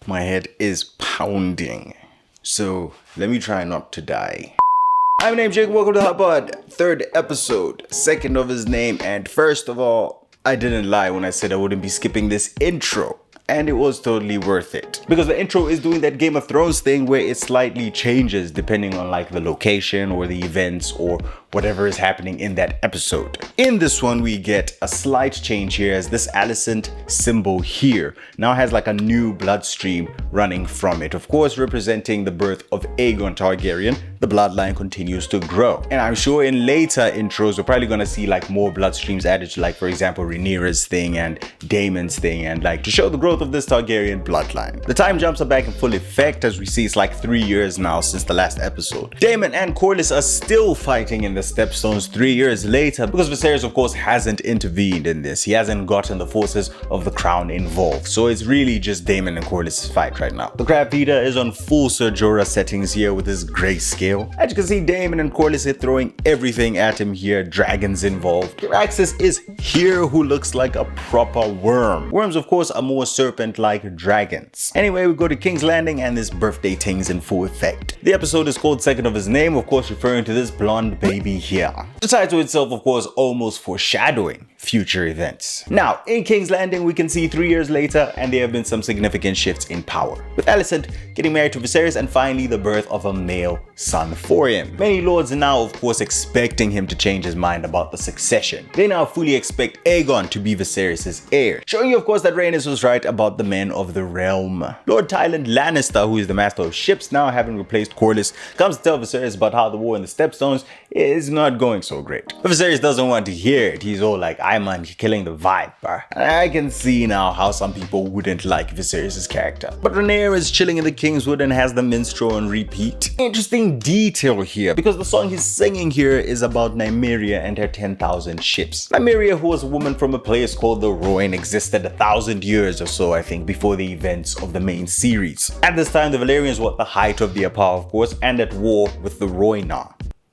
My head is pounding, so let me try not to die. Hi, my name's Jake, welcome to HOTDPod, third episode, second of his name, and first of all, I didn't lie when I said I wouldn't be skipping this intro. And it was totally worth it. Because the intro is doing that Game of Thrones thing where it slightly changes depending on like the location or the events or whatever is happening in that episode. In this one, we get a slight change here as this Alison symbol here now has like a new bloodstream running from it. Of course, representing the birth of Aegon Targaryen, the bloodline continues to grow. And I'm sure in later intros, we're probably gonna see like more bloodstreams added to like, for example, Rhaenyra's thing and Daemon's thing and like to show the growth of this Targaryen bloodline. The time jumps are back in full effect as we see it's like 3 years now since the last episode. Daemon and Corlys are still fighting in the Stepstones 3 years later because Viserys of course hasn't intervened in this. He hasn't gotten the forces of the crown involved. So it's really just Daemon and Corlys' fight right now. The Crab Feeder is on full Ser Jorah settings here with his grayscale. As you can see, Daemon and Corlys are throwing everything at him here. Dragons involved. Caraxes is here who looks like a proper worm. Worms of course are more serpent-like dragons. Anyway, we go to King's Landing and this birthday thing's in full effect. The episode is called Second of His Name, of course referring to this blonde baby here. The title itself of course almost foreshadowing future events. Now, in King's Landing we can see 3 years later and there have been some significant shifts in power. With Alison getting married to Viserys and finally the birth of a male son for him. Many lords are now of course expecting him to change his mind about the succession. They now fully expect Aegon to be Viserys' heir. Showing you of course that Rhaenys was right about the men of the realm. Lord Tywin Lannister, who is the master of ships now having replaced Corlys, comes to tell Viserys about how the war in the Stepstones is not going so great. But Viserys doesn't want to hear it. He's all like, "I'm on killing the vibe, bruh." And I can see now how some people wouldn't like Viserys' character. But Rhaenyra is chilling in the Kingswood and has the minstrel on repeat. Interesting detail here, because the song he's singing here is about Nymeria and her 10,000 ships. Nymeria, who was a woman from a place called the Rhoyne, existed 1,000 years or so, I think, before the events of the main series. At this time, the Valyrians were at the height of their power, of course, and at war with the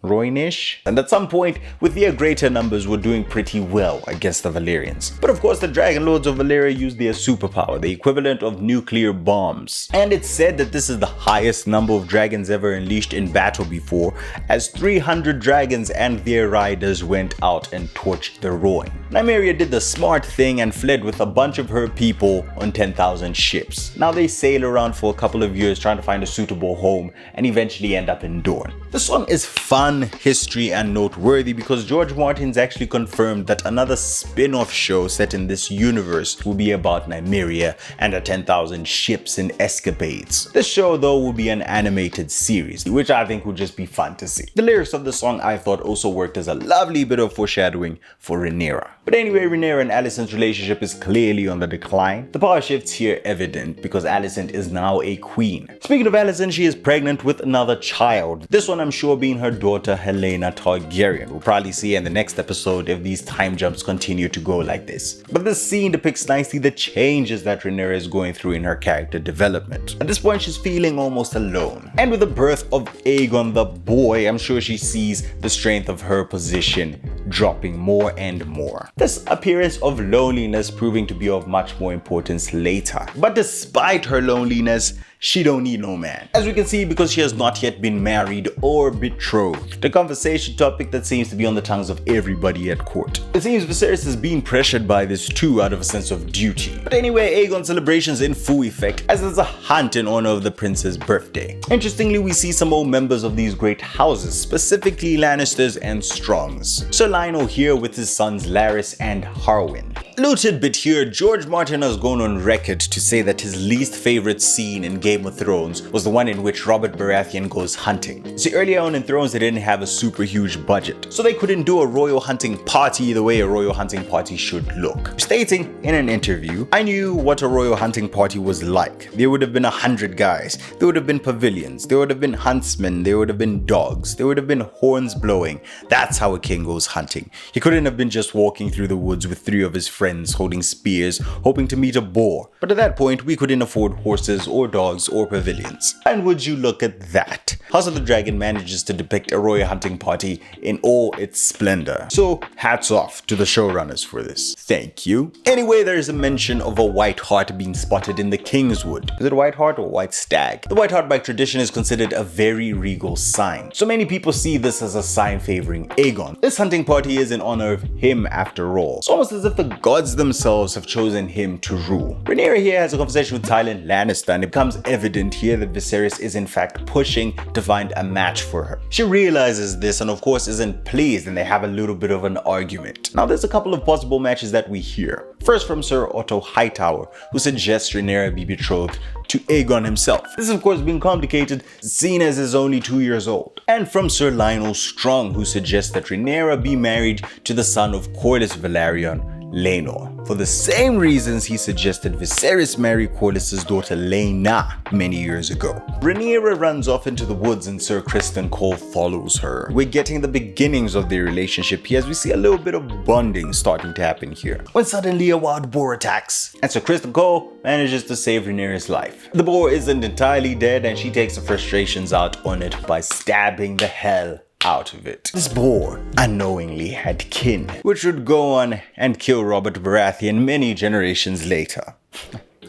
Rhoynish, and at some point with their greater numbers were doing pretty well against the Valyrians. But of course the Dragon Lords of Valyria used their superpower, the equivalent of nuclear bombs. And it's said that this is the highest number of dragons ever unleashed in battle before, as 300 dragons and their riders went out and torched the Rhoyne. Nymeria did the smart thing and fled with a bunch of her people on 10,000 ships. Now they sail around for a couple of years trying to find a suitable home and eventually end up in Dorne. The song is fun, history and noteworthy because George Martin's actually confirmed that another spin-off show set in this universe will be about Nymeria and her 10,000 ships and escapades. This show though will be an animated series, which I think would just be fun to see. The lyrics of the song I thought also worked as a lovely bit of foreshadowing for Rhaenyra. But anyway, Rhaenyra and Alison's relationship is clearly on the decline. The power shifts here evident because Alison is now a queen. Speaking of Alison, she is pregnant with another child. This one I'm sure being her daughter Helena Targaryen. We'll probably see in the next episode if these time jumps continue to go like this. But this scene depicts nicely the changes that Rhaenyra is going through in her character development. At this point she's feeling almost alone. And with the birth of Aegon the boy, I'm sure she sees the strength of her position dropping more and more. This appearance of loneliness proving to be of much more importance later. But despite her loneliness, she don't need no man. As we can see, because she has not yet been married or betrothed. The conversation topic that seems to be on the tongues of everybody at court. It seems Viserys is being pressured by this too out of a sense of duty. But anyway, Aegon celebrations in full effect as there's a hunt in honor of the prince's birthday. Interestingly, we see some old members of these great houses, specifically Lannisters and Strongs. Sir Lionel here with his sons Larys and Harwin. Little tidbit here, George Martin has gone on record to say that his least favorite scene in Game of Thrones was the one in which Robert Baratheon goes hunting. See, earlier on in Thrones they didn't have a super huge budget, so they couldn't do a royal hunting party the way a royal hunting party should look. Stating in an interview, "I knew what a royal hunting party was like. There would have been 100 guys, there would have been pavilions, there would have been huntsmen, there would have been dogs, there would have been horns blowing. That's how a king goes hunting. He couldn't have been just walking through the woods with 3 of his friends holding spears, hoping to meet a boar. But at that point, we couldn't afford horses or dogs or pavilions." And would you look at that? House of the Dragon manages to depict a royal hunting party in all its splendor. So hats off to the showrunners for this. Thank you. Anyway, there is a mention of a white hart being spotted in the Kingswood. Is it a white hart or a white stag? The white hart by tradition is considered a very regal sign. So many people see this as a sign favoring Aegon. This hunting party is in honor of him after all. It's almost as if the gods themselves have chosen him to rule. Rhaenyra here has a conversation with Tywin Lannister, and it becomes evident here that Viserys is in fact pushing to find a match for her. She realizes this and of course isn't pleased, and they have a little bit of an argument. Now there's a couple of possible matches that we hear. First from Sir Otto Hightower, who suggests Rhaenyra be betrothed to Aegon himself. This is of course being complicated, seeing as is only 2 years old. And from Sir Lionel Strong, who suggests that Rhaenyra be married to the son of Corlys Velaryon, Laenor, for the same reasons he suggested Viserys marry Corlys' daughter Laena many years ago. Rhaenyra runs off into the woods and Sir Criston Cole follows her. We're getting the beginnings of their relationship here as we see a little bit of bonding starting to happen here, when suddenly a wild boar attacks, and Sir Criston Cole manages to save Rhaenyra's life. The boar isn't entirely dead, and she takes the frustrations out on it by stabbing the hell out of it. This boar unknowingly had kin, which would go on and kill Robert Baratheon many generations later.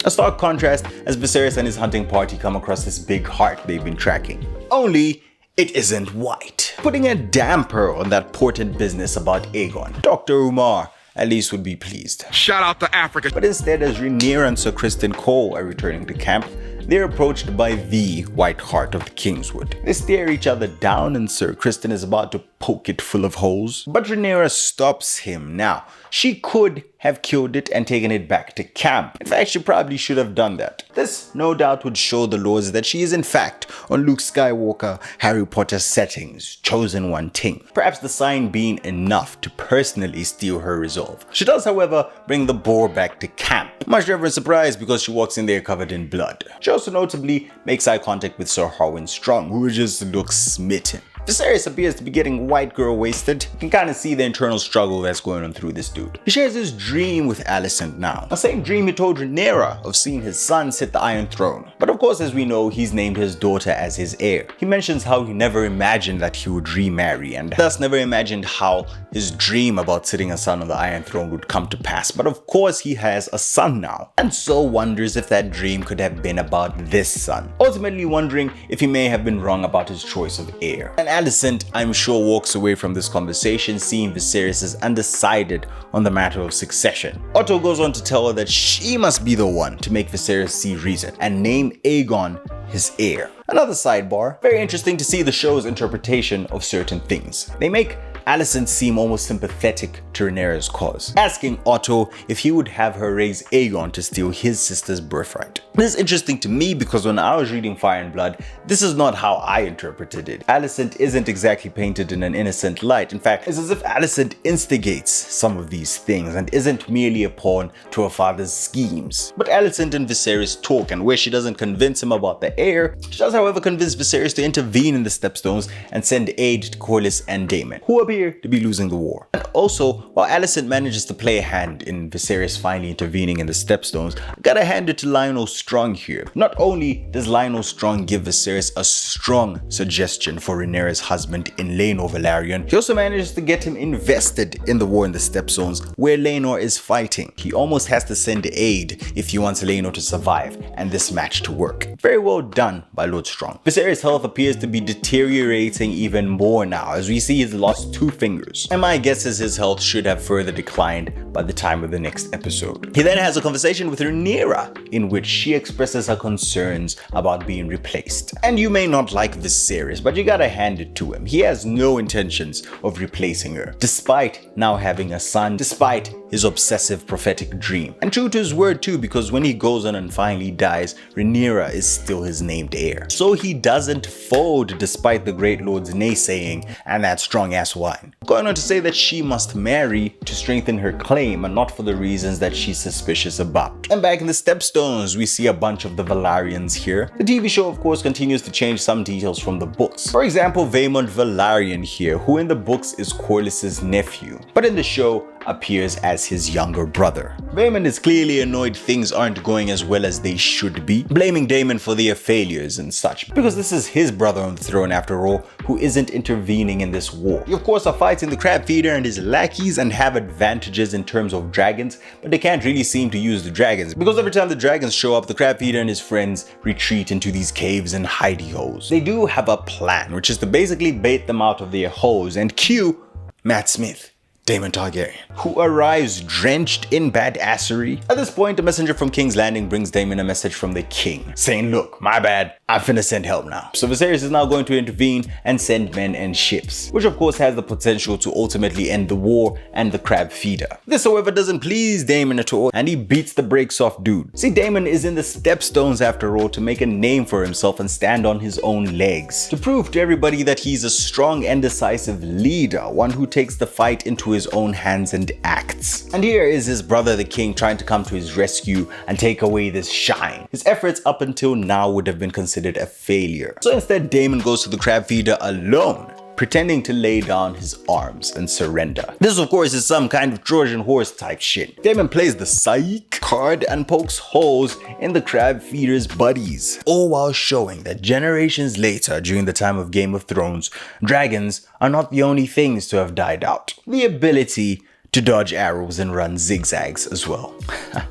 A stark contrast as Viserys and his hunting party come across this big hart they've been tracking. Only it isn't white, putting a damper on that portent business about Aegon. Dr. Umar at least would be pleased. Shout out to Africa. But instead, as Rhaenyra and Sir Criston Cole are returning to camp, they're approached by the White Hart of the Kingswood. They stare each other down and Sir Criston is about to poke it full of holes, but Rhaenyra stops him. Now, she could have killed it and taken it back to camp. In fact, she probably should have done that. This no doubt would show the lords that she is in fact on Luke Skywalker Harry Potter settings, chosen one thing. Perhaps the sign being enough to personally steal her resolve. She does, however, bring the boar back to camp, much to everyone's surprise because she walks in there covered in blood. She also notably makes eye contact with Sir Harwin Strong, who just looks smitten. Viserys appears to be getting white girl wasted. You can kind of see the internal struggle that's going on through this dude. He shares his dream with Alison now. The same dream he told Rhaenyra of seeing his son sit the Iron Throne. But of course, as we know, he's named his daughter as his heir. He mentions how he never imagined that he would remarry and thus never imagined how his dream about sitting a son on the Iron Throne would come to pass. But of course, he has a son now, and so wonders if that dream could have been about this son. Ultimately wondering if he may have been wrong about his choice of heir. And Alison, I'm sure, walks away from this conversation seeing Viserys is undecided on the matter of succession. Otto goes on to tell her that she must be the one to make Viserys see reason and name Aegon his heir. Another sidebar, very interesting to see the show's interpretation of certain things. They make Alison seem almost sympathetic to Rhaenyra's cause, asking Otto if he would have her raise Aegon to steal his sister's birthright. This is interesting to me because when I was reading Fire and Blood, this is not how I interpreted it. Alicent isn't exactly painted in an innocent light. In fact, it's as if Alicent instigates some of these things and isn't merely a pawn to her father's schemes. But Alicent and Viserys talk, and where she doesn't convince him about the heir, she does however convince Viserys to intervene in the Stepstones and send aid to Corlys and Daemon, who appear to be losing the war. And also, while Alison manages to play a hand in Viserys finally intervening in the Stepstones, I gotta hand it to Lionel Strong here. Not only does Lionel Strong give Viserys a strong suggestion for Rhaenyra's husband in Laenor Velaryon, he also manages to get him invested in the war in the Stepstones where Laenor is fighting. He almost has to send aid if he wants Laenor to survive and this match to work. Very well done by Lord Strong. Viserys' health appears to be deteriorating even more now, as we see he's lost 2 fingers, and my guess is his health should have further declined by the time of the next episode. He then has a conversation with Rhaenyra in which she expresses her concerns about being replaced. And you may not like Viserys, but you gotta hand it to him. He has no intentions of replacing her, despite now having a son, despite his obsessive prophetic dream. And true to his word too, because when he goes on and finally dies, Rhaenyra is still his named heir. So he doesn't fold despite the Great Lord's naysaying and that strong ass wine. Going on to say that she must marry to strengthen her claim and not for the reasons that she's suspicious about. And back in the Stepstones, we see a bunch of the Velaryons here. The TV show of course continues to change some details from the books. For example, Vaemond Velaryon here, who in the books is Corlys' nephew, but in the show appears as his younger brother. Vaemond is clearly annoyed things aren't going as well as they should be, blaming Daemon for their failures and such, because this is his brother on the throne after all, who isn't intervening in this war. He of course are fighting the crab feeder and his lackeys and have advantages in terms of dragons, but they can't really seem to use the dragons, because every time the dragons show up, the crab feeder and his friends retreat into these caves and hidey holes. They do have a plan, which is to basically bait them out of their holes and cue Matt Smith, Daemon Targaryen, who arrives drenched in badassery. At this point, a messenger from King's Landing brings Daemon a message from the king, saying, look, my bad, I finna send help now. So Viserys is now going to intervene and send men and ships, which of course has the potential to ultimately end the war and the crab feeder. This however doesn't please Daemon at all, and he beats the brakes off dude. See, Daemon is in the Stepstones after all to make a name for himself and stand on his own legs, to prove to everybody that he's a strong and decisive leader, one who takes the fight into his own hands and acts. And here is his brother the king trying to come to his rescue and take away this shine. His efforts up until now would have been considered a failure. So instead, Daemon goes to the crab feeder alone, pretending to lay down his arms and surrender. This of course is some kind of Trojan horse type shit. Daemon plays the psych card and pokes holes in the crab feeder's buddies, all while showing that generations later, during the time of Game of Thrones, dragons are not the only things to have died out. The ability to dodge arrows and run zigzags as well.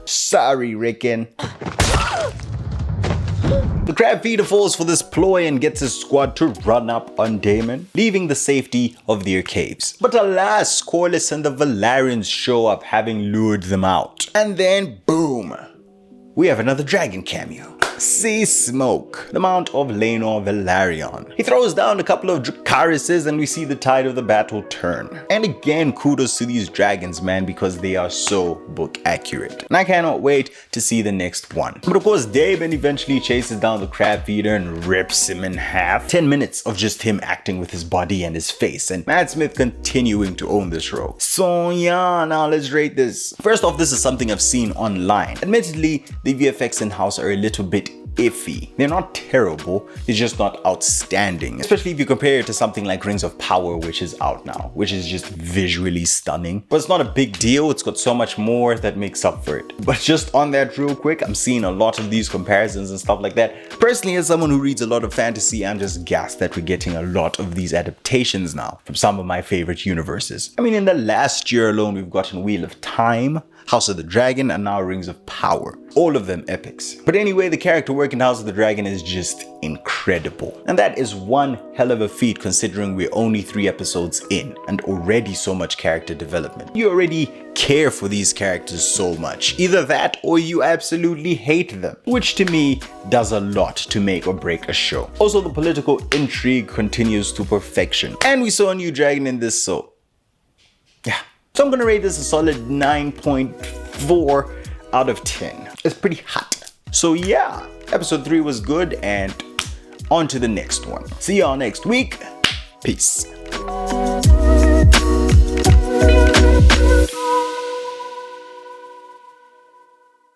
Sorry, Rickon. The crab feeder falls for this ploy and gets his squad to run up on Daemon, leaving the safety of their caves. But alas, Corlys and the Valarians show up, having lured them out. And then boom, we have another dragon cameo. See Smoke, the Mount of Laenor Velaryon. He throws down a couple of Dracarises and we see the tide of the battle turn. And again, kudos to these dragons, man, because they are so book accurate. And I cannot wait to see the next one. But of course, Daemon eventually chases down the crab feeder and rips him in half. 10 minutes of just him acting with his body and his face, and Matt Smith continuing to own this role. So yeah, now let's rate this. First off, this is something I've seen online. Admittedly, the VFX in-house are a little bit iffy. They're not terrible, they're just not outstanding, especially if you compare it to something like Rings of Power, which is out now, which is just visually stunning. But it's not a big deal, it's got so much more that makes up for it. But just on that real quick, I'm seeing a lot of these comparisons and stuff like that. Personally, as someone who reads a lot of fantasy, I'm just gassed that we're getting a lot of these adaptations now from some of my favorite universes. I mean, in the last year alone, we've gotten Wheel of Time, House of the Dragon, and now Rings of Power. All of them epics. But anyway, the character work in House of the Dragon is just incredible. And that is one hell of a feat considering we're only 3 episodes in and already so much character development. You already care for these characters so much. Either that or you absolutely hate them, which to me does a lot to make or break a show. Also, the political intrigue continues to perfection. And we saw a new dragon in this, so yeah. So I'm gonna rate this a solid 9.4 out of 10. It's pretty hot. So yeah, episode 3 was good, and on to the next one. See y'all next week. Peace.